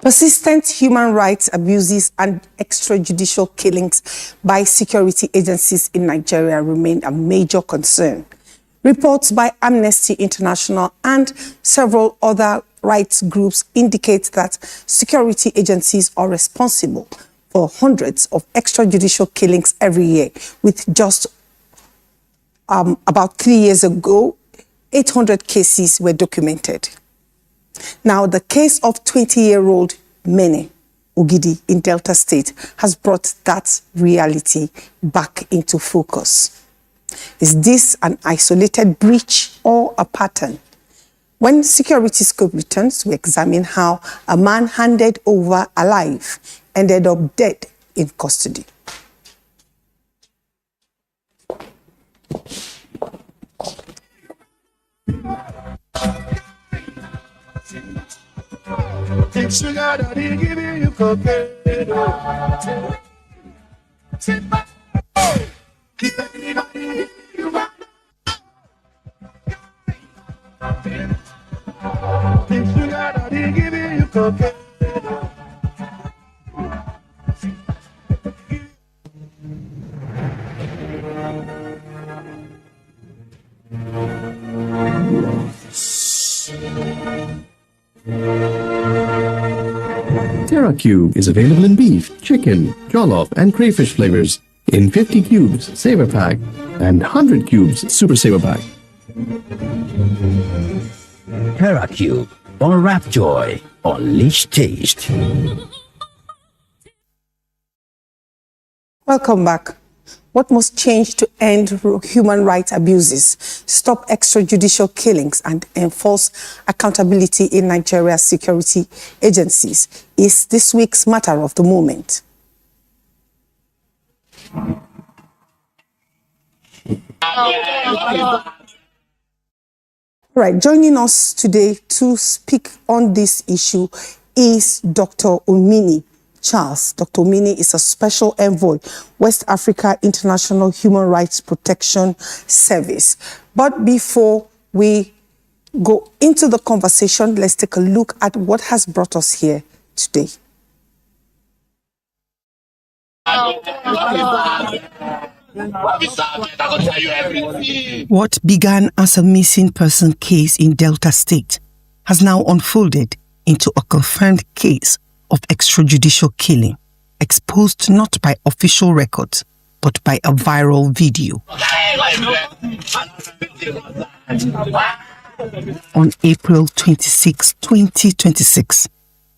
Persistent human rights abuses and extrajudicial killings by security agencies in Nigeria remain a major concern. Reports by Amnesty International and several other rights groups indicate that security agencies are responsible for hundreds of extrajudicial killings every year, with just about 3 years ago, 800 cases were documented. Now, the case of 20-year-old Mene Ogidi in Delta State has brought that reality back into focus. Is this an isolated breach or a pattern? When Security Scope returns, we examine how a man handed over alive ended up dead in custody. TerraCube is available in beef, chicken, jollof, and crayfish flavors in 50 cubes Saver Pack and 100 cubes Super Saver Pack. TerraCube, unwrap joy, unleash taste. Welcome back. What must change to end human rights abuses, stop extrajudicial killings, and enforce accountability in Nigeria's security agencies is this week's matter of the moment. Right, joining us today to speak on this issue is Dr. Omini Charles. Dr. Omini is a special envoy, West Africa International Human Rights Protection Service. But before we go into the conversation, let's take a look at what has brought us here today. What began as a missing person case in Delta State has now unfolded into a confirmed case of extrajudicial killing, exposed not by official records, but by a viral video. On April 26, 2026,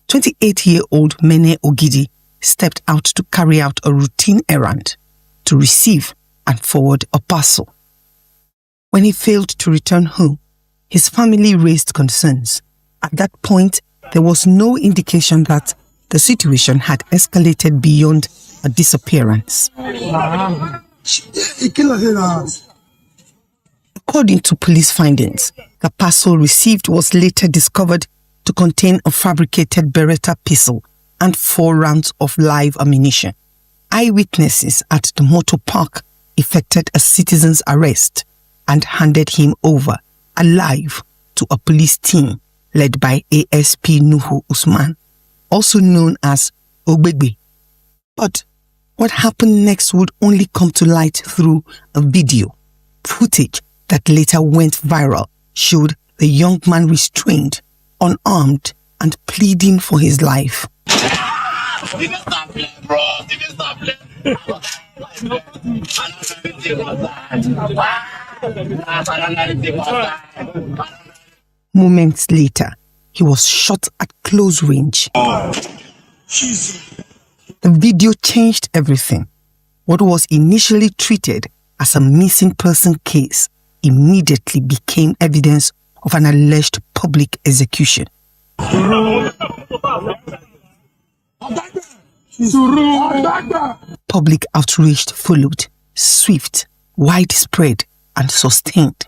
28-year-old Mene Ogidi stepped out to carry out a routine errand to receive and forward a parcel. When he failed to return home, his family raised concerns. At that point, there was no indication that the situation had escalated beyond a disappearance. According to police findings, the parcel received was later discovered to contain a fabricated Beretta pistol and 4 rounds of live ammunition. Eyewitnesses at the motor park effected a citizen's arrest and handed him over alive to a police team led by ASP Nuhu Usman, also known as Ogbegbe. But what happened next would only come to light through a video. Footage that later went viral showed the young man restrained, unarmed, and pleading for his life. Moments later, he was shot at close range. The video changed everything. What was initially treated as a missing person case immediately became evidence of an alleged public execution. Public outrage followed, swift, widespread, and sustained.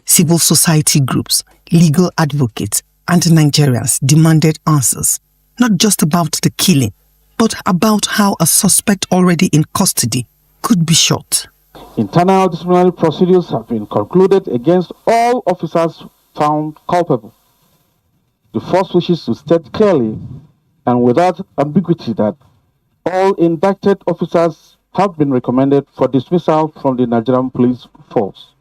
Civil society groups, legal advocates, and Nigerians demanded answers, not just about the killing, but about how a suspect already in custody could be shot. Internal disciplinary procedures have been concluded against all officers found culpable. The force wishes to state clearly and without ambiguity that all indicted officers have been recommended for dismissal from the Nigerian Police Force.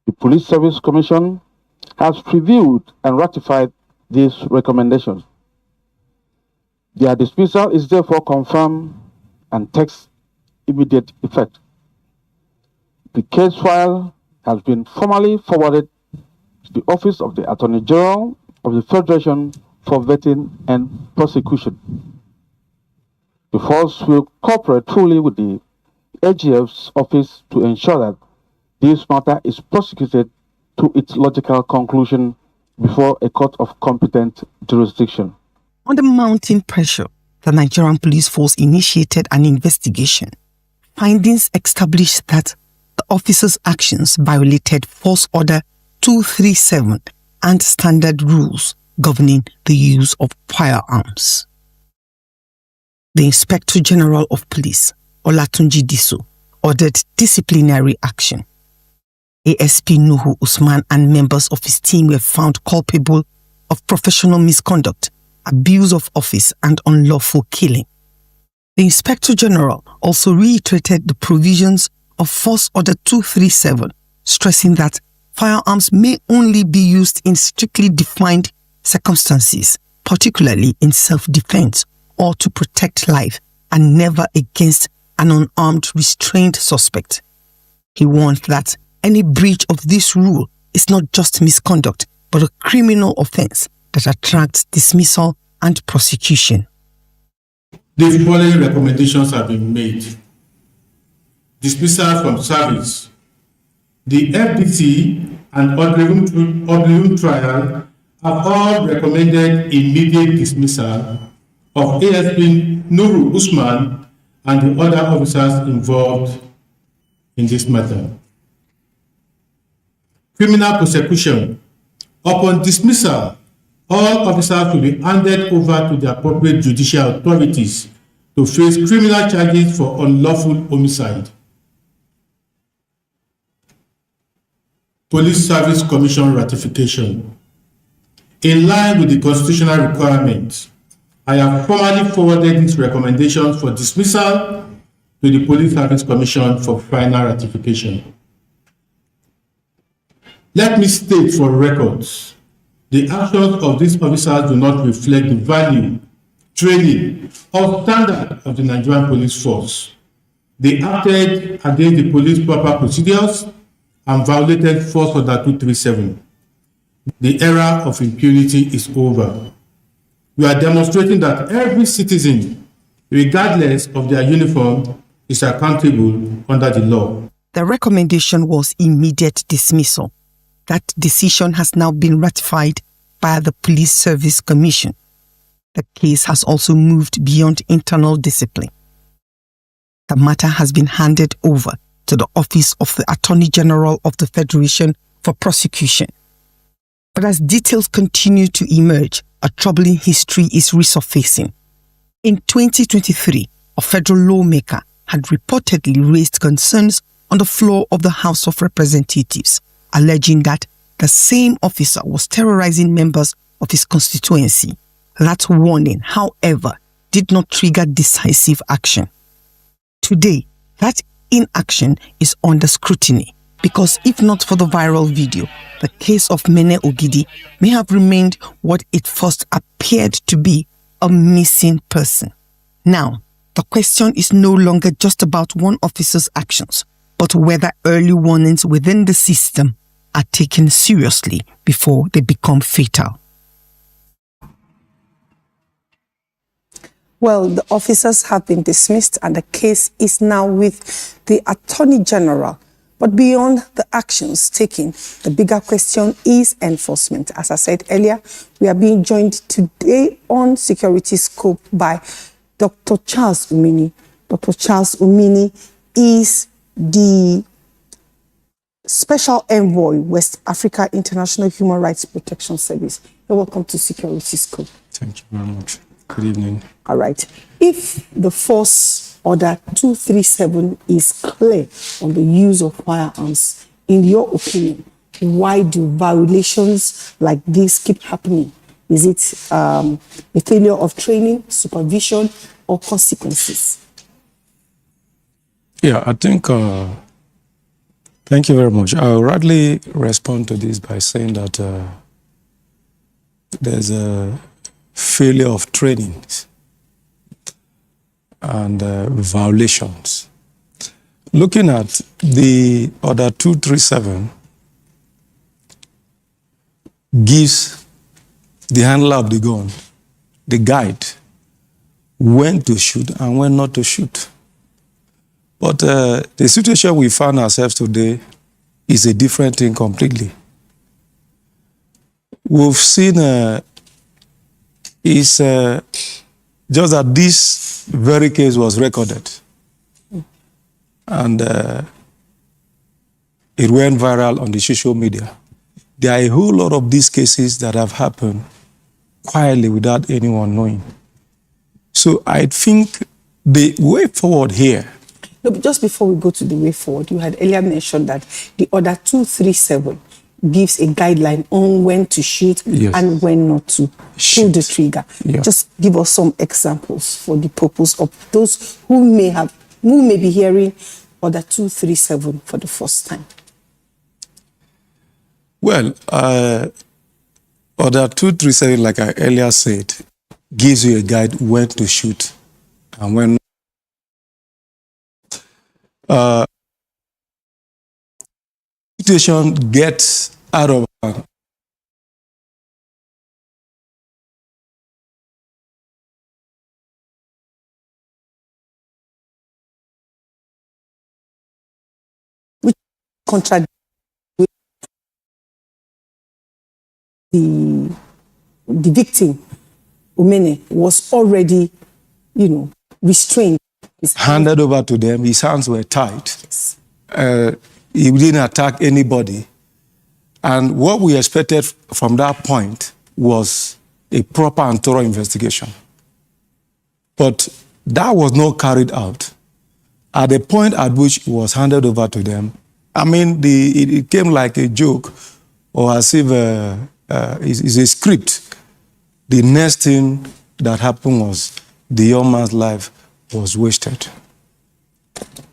The Police Service Commission has reviewed and ratified these recommendations. Their dismissal is therefore confirmed and takes immediate effect. The case file has been formally forwarded to the Office of the Attorney General of the Federation for vetting and prosecution. The force will cooperate fully with the AGF's office to ensure that this matter is prosecuted to its logical conclusion before a court of competent jurisdiction. Under mounting pressure, the Nigerian Police Force initiated an investigation. Findings established that the officers' actions violated Force Order 237 and standard rules governing the use of firearms. The Inspector General of Police, Olatunji Diso, ordered disciplinary action. ASP Nuhu Usman and members of his team were found culpable of professional misconduct, abuse of office, and unlawful killing. The Inspector General also reiterated the provisions of Force Order 237, stressing that firearms may only be used in strictly defined circumstances, particularly in self-defense or to protect life, and never against an unarmed restrained suspect. He warned that any breach of this rule is not just misconduct, but a criminal offense that attracts dismissal and prosecution. The following recommendations have been made. Dismissal from service. The FDC and Oblivion Trial have all recommended immediate dismissal of ASP Nuru Usman and the other officers involved in this matter. Criminal prosecution. Upon dismissal, all officers will be handed over to the appropriate judicial authorities to face criminal charges for unlawful homicide. Police Service Commission ratification. In line with the constitutional requirements, I have formally forwarded these recommendations for dismissal to the Police Service Commission for final ratification. Let me state for records, the actions of these officers do not reflect the value, training, or standard of the Nigerian Police Force. They acted against the police proper procedures and violated Force Order 237. The era of impunity is over. We are demonstrating that every citizen, regardless of their uniform, is accountable under the law. The recommendation was immediate dismissal. That decision has now been ratified by the Police Service Commission. The case has also moved beyond internal discipline. The matter has been handed over to the Office of the Attorney General of the Federation for prosecution. But as details continue to emerge, a troubling history is resurfacing. In 2023, a federal lawmaker had reportedly raised concerns on the floor of the House of Representatives, alleging that the same officer was terrorizing members of his constituency. That warning, however, did not trigger decisive action. Today, that inaction is under scrutiny because if not for the viral video, the case of Mene Ogidi may have remained what it first appeared to be, a missing person. Now, the question is no longer just about one officer's actions, but whether early warnings within the system are taken seriously before they become fatal. Well, the officers have been dismissed and the case is now with the Attorney General. But beyond the actions taken, the bigger question is enforcement. As I said earlier, we are being joined today on Security Scope by Dr. Charles Umini. Dr. Charles Umini is the Special Envoy, West Africa International Human Rights Protection Service. You're welcome to Security Scope. Thank you very much. Good evening. All right. If the Force Order 237 is clear on the use of firearms, in your opinion, why do violations like this keep happening? Is it a failure of training, supervision, or consequences? Yeah, I think, thank you very much. I'll rather respond to this by saying that there's a failure of trainings and violations. Looking at the Order 237 gives the handler of the gun the guide when to shoot and when not to shoot. But the situation we find ourselves today is a different thing completely. We've seen just that this very case was recorded and it went viral on the social media. There are a whole lot of these cases that have happened quietly without anyone knowing. So I think the way forward here. No, but just before we go to the way forward, you had earlier mentioned that the Order 237 gives a guideline on when to shoot and when not to pull the trigger. Yeah. Just give us some examples for the purpose of those who may be hearing Order 237 for the first time. Well, Order 237, like I earlier said, gives you a guide when to shoot and when situation gets out of hand. Which contradicts the victim, Umene, was already, restrained. Handed over to them, his hands were tied. Yes. He didn't attack anybody. And what we expected from that point was a proper and thorough investigation. But that was not carried out. At the point at which it was handed over to them, I mean, it came like a joke or as if it's a script. The next thing that happened was the young man's life was wasted.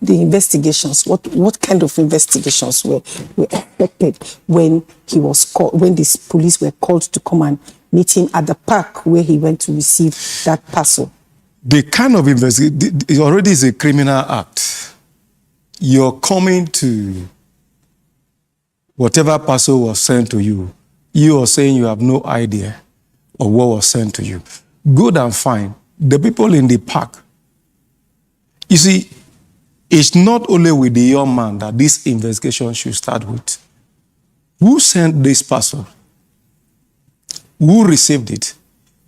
The investigations, what kind of investigations were expected when he was called, when these police were called to come and meet him at the park where he went to receive that parcel? The kind of investigation, it already is a criminal act. You're coming to whatever parcel was sent to you. You are saying you have no idea of what was sent to you. Good and fine. The people in the park, you see, it's not only with the young man that this investigation should start with. Who sent this parcel? Who received it?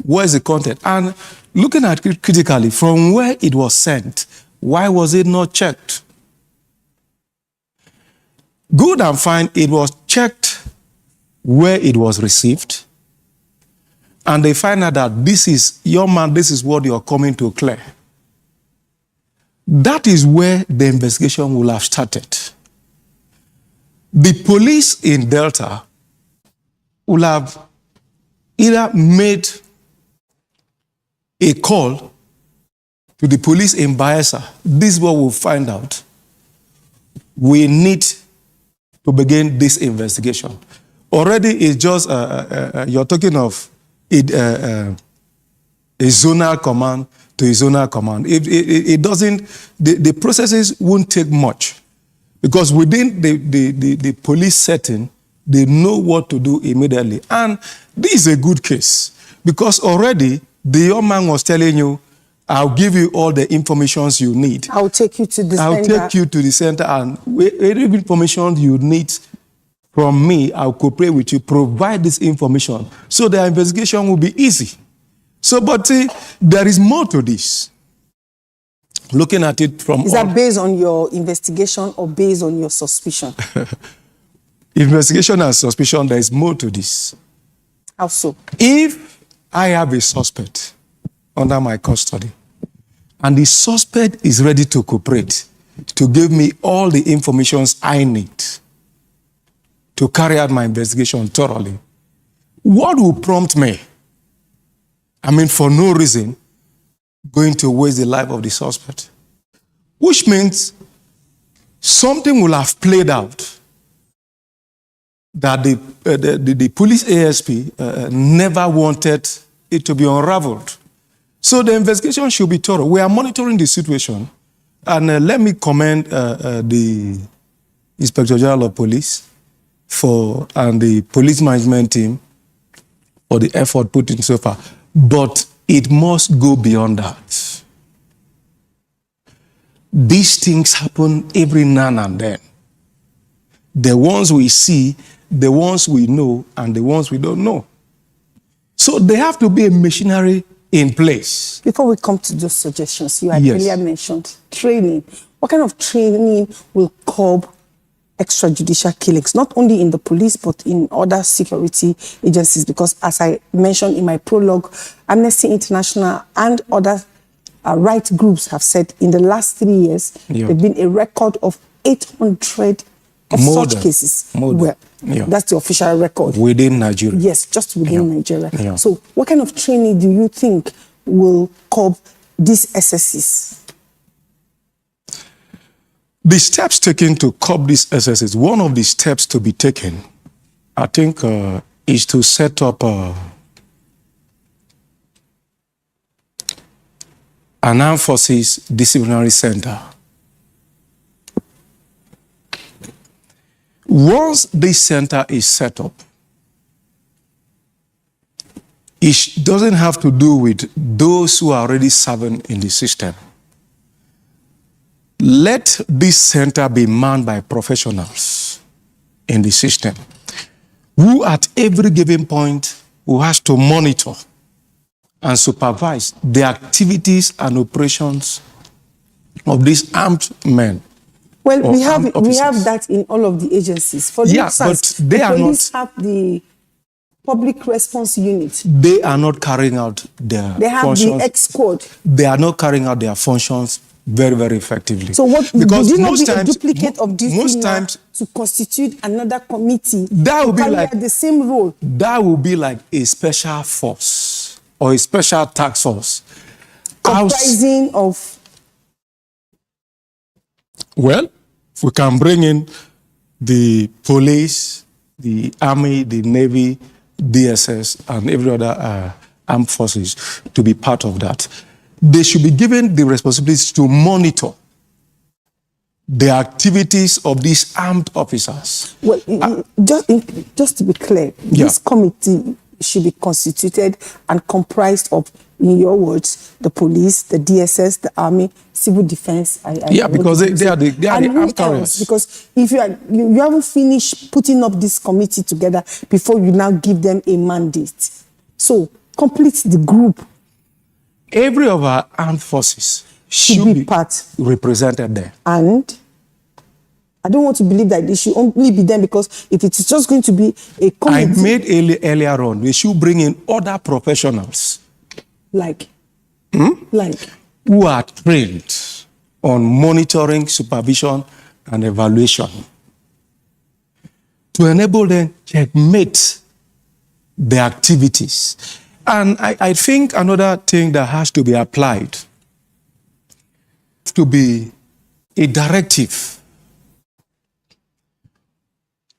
What is the content? And looking at it critically, from where it was sent, why was it not checked? Good and fine, it was checked where it was received. And they find out that this is, young man, this is what you're coming to clear. That is where the investigation will have started. The police in Delta will have either made a call to the police in Bayelsa. This is what we'll find out. We need to begin this investigation. Already it's just, you're talking of a zonal command to a zonal command. It doesn't, the processes won't take much because within the police setting, they know what to do immediately. And this is a good case because already the young man was telling you, I'll give you all the information you need. I'll take you to the center. I'll take you to the center and any information you need from me, I'll cooperate with you, provide this information so the investigation will be easy. So, but there is more to this. Looking at it from... Is that based on your investigation or based on your suspicion? Investigation and suspicion, there is more to this. How so? If I have a suspect under my custody and the suspect is ready to cooperate, to give me all the information I need to carry out my investigation thoroughly, what will prompt me? I mean, for no reason, going to waste the life of the suspect. Which means something will have played out that the police ASP never wanted it to be unraveled. So the investigation should be thorough. We are monitoring the situation. And let me commend the Inspector General of Police and the police management team for the effort put in so far. But it must go beyond that. These things happen every now and then. The ones we see, the ones we know, and the ones we don't know. So there have to be a machinery in place. Before we come to those suggestions, you had Yes. earlier mentioned training. What kind of training will curb extrajudicial killings, not only in the police, but in other security agencies? Because as I mentioned in my prologue, Amnesty International and other right groups have said in the last 3 years, Yeah. there have been a record of 800 of More such than- cases. more than- Well, yeah. that's the official record. Within Nigeria. Yes, just within Nigeria. Yeah. So what kind of training do you think will curb these excesses? The steps taken to curb these excesses, one of the steps to be taken, I think, is to set up an Armed Forces Disciplinary Center. Once this center is set up, it doesn't have to do with those who are already serving in the system. Let this center be manned by professionals in the system who at every given point who has to monitor and supervise the activities and operations of these armed men. Well, or we armed have officers. that in all of the agencies. For Yeah, instance, but they the are police have the public response unit. They are not carrying out their They have functions. the X squad. They are not carrying out their functions very, very effectively. So what Because would it not most be a times, duplicate of this most thing now times to constitute another committee That would to be carry like- out the same role? that will be like a special force or a special task force. Comprising of Well, if we can bring in the police, the army, the navy, DSS, and every other armed forces to be part of that, they should be given the responsibility to monitor the activities of these armed officers. well, just to be clear, Yeah. this committee should be constituted and comprised of, in your words, the police, the DSS, the army, civil defense. Yeah, because they are the and who armed else? carriers. Because if you haven't finished putting up this committee together before you now give them a mandate, so complete the group. Every of our armed forces Should should be be part. represented there. And I don't want to believe that they should only be them, because if it is just going to be a I committee made earlier on, we should bring in other professionals like who are trained on monitoring, supervision, and evaluation to enable them to checkmate the activities. And I think another thing that has to be applied to be a directive.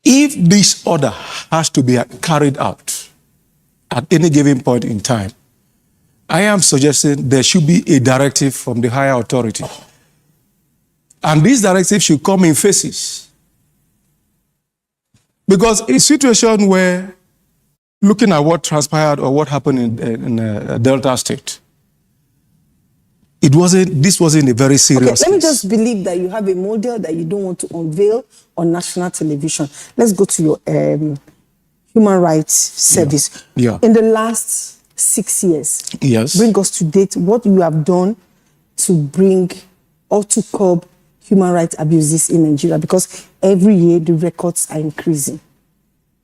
If this order has to be carried out at any given point in time, I am suggesting there should be a directive from the higher authority. And this directive should come in phases. Because a situation where, looking at what transpired or what happened in Delta State, this wasn't a very serious Okay, let me case. just believe that you have a model that you don't want to unveil on national television. Let's go to your human rights service. Yeah. In the last 6 years, Yes. bring us to date what you have done to bring or to curb human rights abuses in Nigeria, because every year the records are increasing.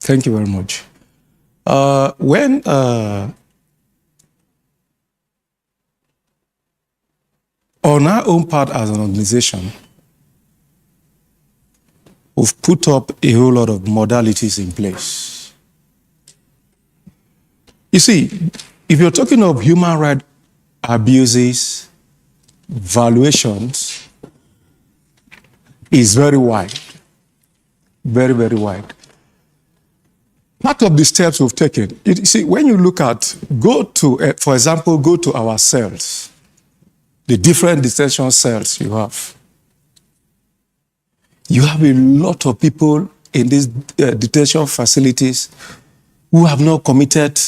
Thank you very much. When on our own part as an organization, we've put up a whole lot of modalities in place. You see, if you're talking of human rights abuses, valuations is very wide, very, very wide. Part of the steps we've taken, you see, when you look at, for example, go to our cells, the different detention cells you have. You have a lot of people in these detention facilities who have not committed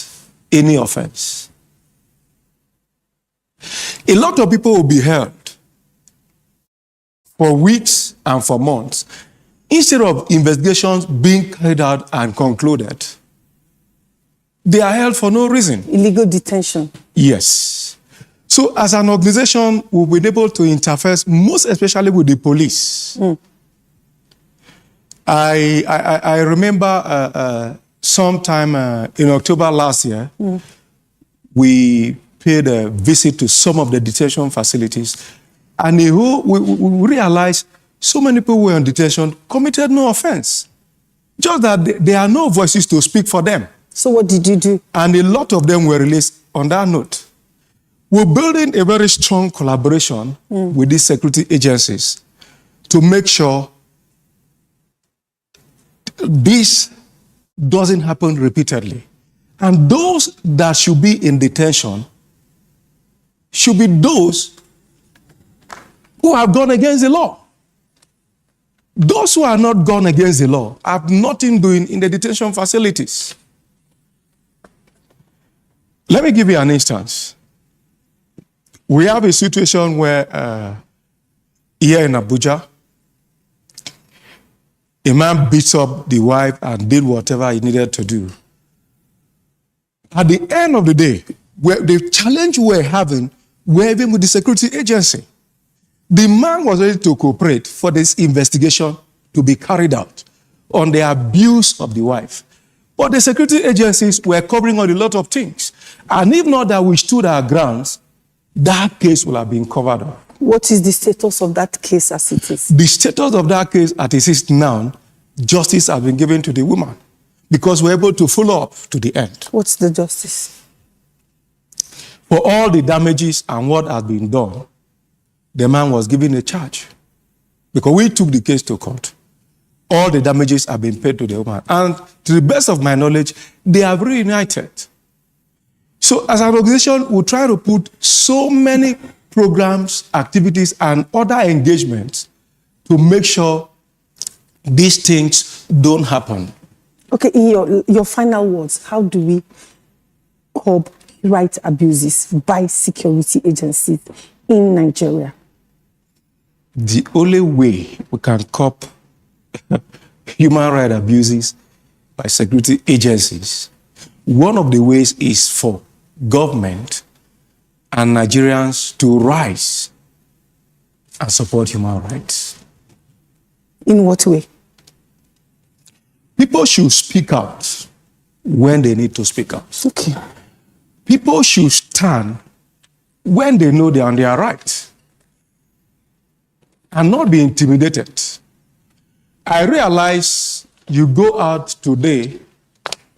any offense. A lot of people will be held for weeks and for months. Instead of investigations being carried out and concluded, they are held for no reason. Illegal detention. Yes. So as an organization, we've been able to interfere, most especially with the police. I remember sometime in October last year, we paid a visit to some of the detention facilities, and we realized so many people who were in detention committed no offense. Just that there are no voices to speak for them. So what did you do? And a lot of them were released on that note. We're building a very strong collaboration with these security agencies to make sure this doesn't happen repeatedly. And those that should be in detention should be those who have gone against the law. Those who are not gone against the law have nothing doing in the detention facilities. Let me give you an instance. We have a situation where here in Abuja, a man beats up the wife and did whatever he needed to do. At the end of the day, the challenge we're having with the security agency, the man was ready to cooperate for this investigation to be carried out on the abuse of the wife. But the security agencies were covering on a lot of things. And if not that we stood our grounds, that case will have been covered up. What is the status of that case as it is? The status of that case as it is now, justice has been given to the woman because we're able to follow up to the end. What's the justice? For all the damages and what has been done, the man was given a charge because we took the case to court. All the damages have been paid to the woman. And to the best of my knowledge, they have reunited. So as an organization, we try to put so many programs, activities, and other engagements to make sure these things don't happen. Okay, in your final words, how do we curb rights abuses by security agencies in Nigeria? The only way we can curb human rights abuses by security agencies, one of the ways is for government and Nigerians to rise and support human rights. In what way? People should speak out when they need to speak out. Okay. People should stand when they know they are on their right and not be intimidated. I realize you go out today,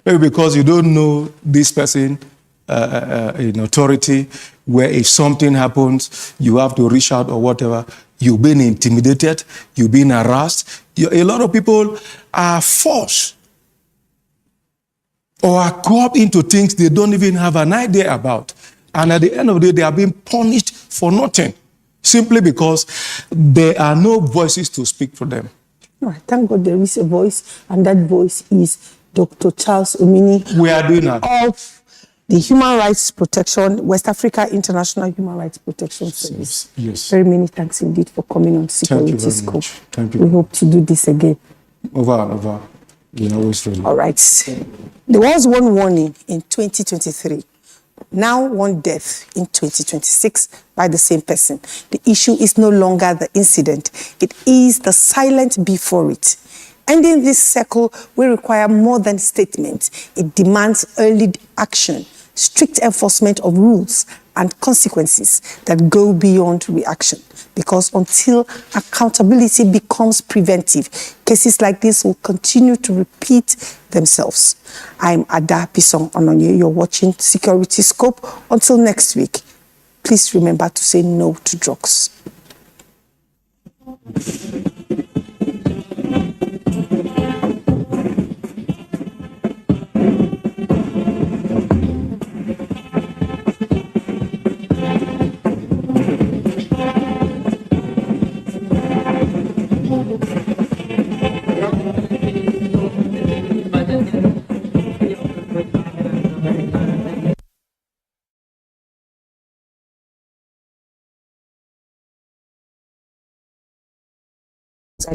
maybe because you don't know this person in authority, where if something happens, you have to reach out or whatever. You've been intimidated, you've been harassed. A lot of people are forced or are caught into things they don't even have an idea about. And at the end of the day, they are being punished for nothing, simply because there are no voices to speak for them. All right, thank God there is a voice, and that voice is Dr. Charles Omini. We are doing that. Of the Human Rights Protection, West Africa International Human Rights Protection Service. Yes. Very many thanks indeed for coming on Security Scope. Thank you. We hope to do this again. Over and over. We always ready. All right. There was one warning in 2023. Now one death in 2026 by the same person. The issue is no longer the incident. It is the silence before it. Ending this circle will require more than statements. It demands early action, strict enforcement of rules, and consequences that go beyond reaction. Because until accountability becomes preventive, cases like this will continue to repeat themselves. I'm Ada Pisong Ononye. You're watching Security Scope. Until next week, please remember to say no to drugs.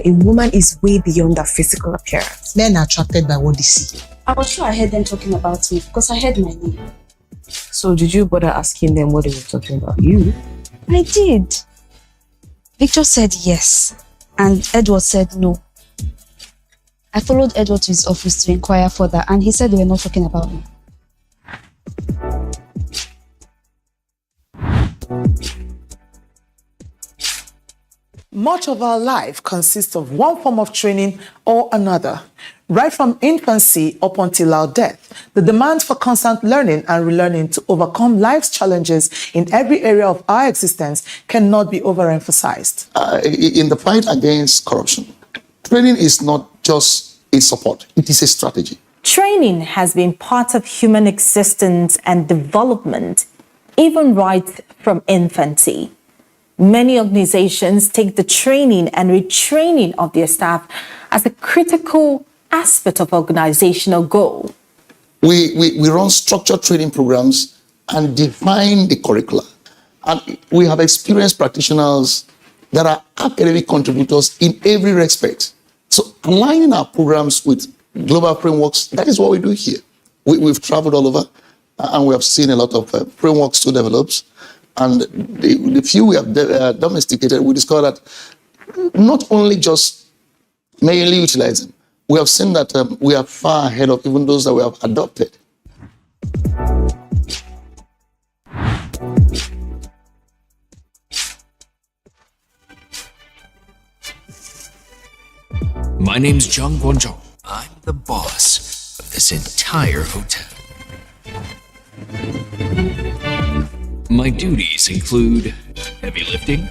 A woman is way beyond her physical appearance. Men are attracted by what they see. I was sure I heard them talking about me because I heard my name. So did you bother asking them what they were talking about you? I did. Victor said yes, and Edward said no. I followed Edward to his office to inquire further, and he said they were not talking about me. Much of our life consists of one form of training or another. Right from infancy up until our death, the demand for constant learning and relearning to overcome life's challenges in every area of our existence cannot be overemphasized. In the fight against corruption, training is not just a support, it is a strategy. Training has been part of human existence and development, even right from infancy. Many organizations take the training and retraining of their staff as a critical aspect of organizational goal. We run structured training programs and define the curricula. And we have experienced practitioners that are academic contributors in every respect. So aligning our programs with global frameworks, that is what we do here. We've traveled all over and we have seen a lot of frameworks to develop. And the few we have domesticated, we discovered that not only just mainly utilizing, we have seen that we are far ahead of even those that we have adopted. My name's Jung Gwon-jong. I'm the boss of this entire hotel. My duties include heavy lifting,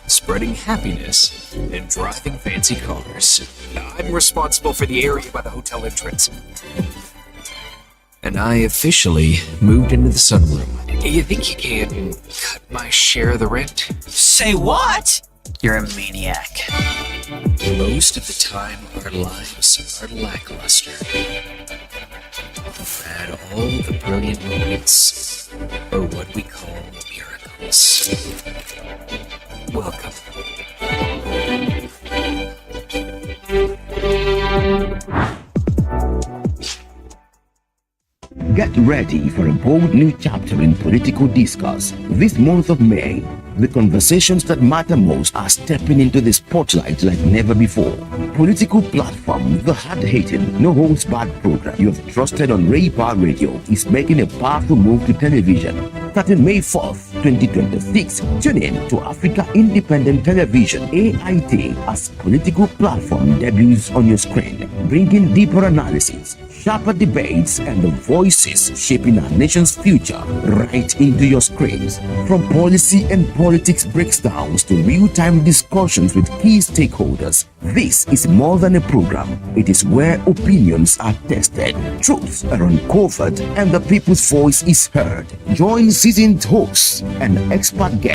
spreading happiness, and driving fancy cars. I'm responsible for the area by the hotel entrance. And I officially moved into the sunroom. You think you can cut my share of the rent? Say what? You're a maniac. Most of the time, our lives are lackluster. And all the brilliant moments are what we call miracles. Welcome. Get ready for a bold new chapter in political discourse. This month of May, the conversations that matter most are stepping into the spotlight like never before. Political platform, the hard-hitting, no-holds-barred program you have trusted on Raypower Radio is making a powerful move to television. Starting May 4th, 2026, tune in to Africa Independent Television, AIT, as political platform debuts on your screen, bringing deeper analysis, sharper debates, and the voices shaping our nation's future right into your screens. From policy and politics breakdowns to real-time discussions with key stakeholders, this is more than a program. It is where opinions are tested, truths are uncovered, and the people's voice is heard. Join seasoned hosts and expert guests